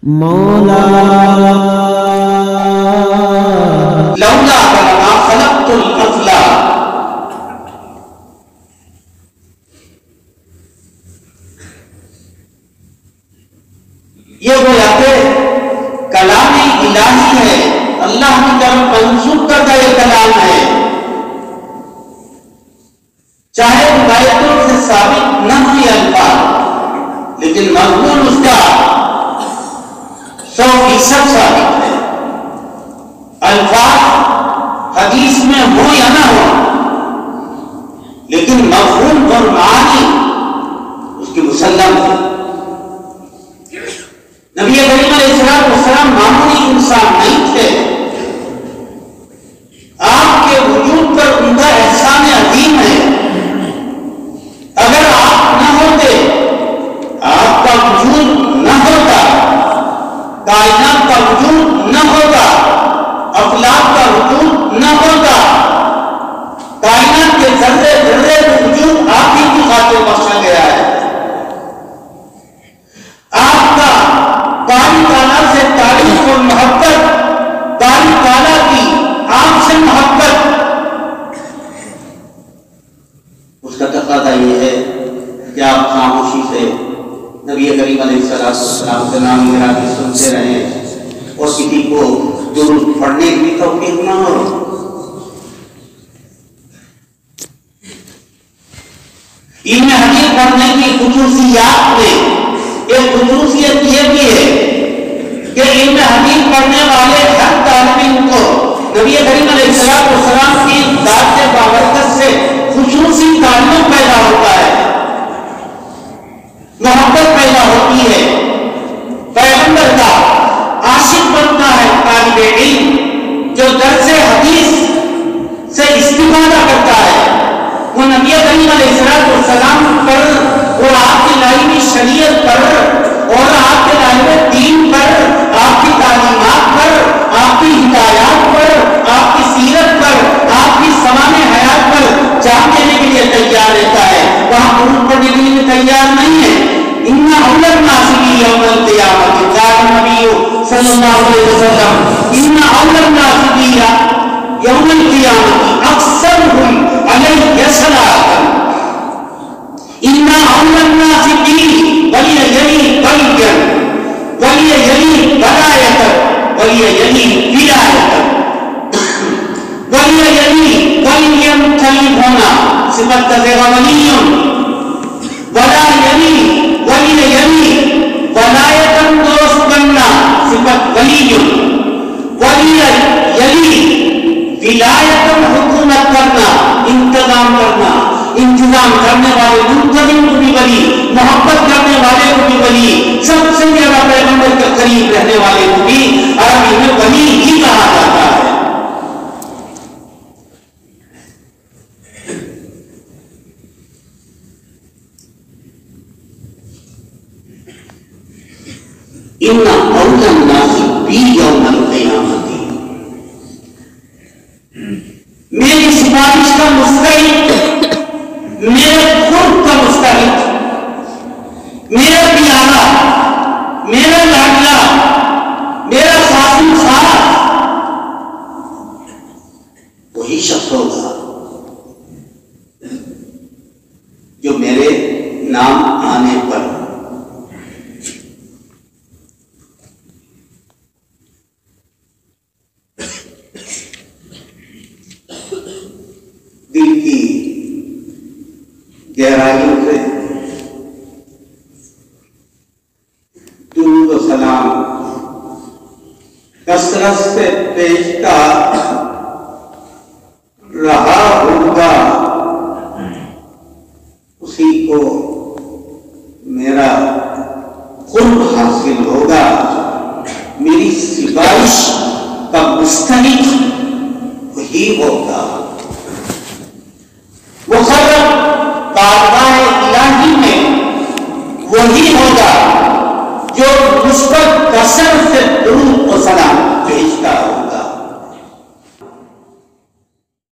مولا لولا ما خلقت الافلا، یہ گویا کہ کلام الہی ہے، اللہ کی طرف منسوب کردہ یہ کلام ہے، چاہے روایتوں سے ثابت نہ ہوئی الفاظ، لیکن مضمون اس کا 100% ثابت ہے۔ الفاظ حدیث میں ہو یا نہ ہو، لیکن مفہوم اور معانی اس کی مسلم ہے۔ نبی کریم علیہ السلام معمولی انسان نہیں تھے، آپ کے وجود پر ان کا احسان عظیم ہے۔ اگر آپ نہ ہوتے، آپ کا وجود نہ ہوتا، کائنات کا وجود نہ ہوتا، افلاک کا وجود نہ ہوتا، کائنات کے ذرے ذرے کا وجود آپ ہی کی خاطر بخشا گیا ہے۔ آپ کا باری تعالیٰ سے تعریف اور محبت، باری تعالیٰ کی آپ سے محبت، اس کا تقاضا یہ ہے کہ آپ خاموشی سے نبی کریم علیہ السلام کے نام گرامی سنتے رہیں اور کسی کو درود پڑھنے کی توفیق نہ ہو۔ علم حدیث پڑھنے کی خصوصیات میں ایک خصوصیت یہ بھی ہے کہ علم حدیث پڑھنے والے ہر طالب علم کو نبی کریم علیہ السلام کی ذات بابرکت سے خصوصی تعلق پیدا ہوتا ہے، محبت پیدا ہوتی ہے، پیغمبر کا عاشق بنتا ہے طالب علم جو درس حدیث سے استفادہ کرتا ہے۔ وہ نبی کریم علیہ السلام پر، وہ آپ کی لائی ہوئی شریعت پر اور آپ کے لائے ہوئے دین پر، آپ کی تعلیمات پر، آپ کی ہدایات پر، آپ کی سیرت پر، آپ کی سمان حیات پر جان دینے کے لیے تیار رہتا ہے، وہاں درود پڑھنے کے لیے تیار نہیں ہے۔ ان اول الناس یوم القیامۃ قال النبی صلی اللہ علیہ وسلم ان اول الناس یوم القیامۃ اکثرهم علیہ صلاۃ ان اول الناس ولیلی بلیا ولیلی ولایۃ ولیلی ولایۃ ولیلی ولیم طلیب ہونا صفت کا ولی ولا یلی ولی یلی ولایتن دوست بننا صفت ولی ولی یلی ولایتن حکومت کرنا، انتظام کرنا، انتظام کرنے والے منتظم کو بھی ولی، محبت کرنے والے کو بھی ولی، سب سے زیادہ پیغمبر کے قریب رہنے والے کو بھی عربی میں ولی ہی کہا جاتا ہے۔ ان اول الناس بی یوم القیامۃ، میری سفارش کا مستحق، میرے خود کا مستحق، میرا پیارا، میرا لاڈلا، میرا خاصم خاص وہی شخص ہوگا جو میرے نام آنے پر دل کی گہرائیوں سے درود و سلام کثرت سے پیشتا رہا ہوگا، اسی کو میرا قرب حاصل ہوگا، میری سفارش کا مستحق وہی ہوگا۔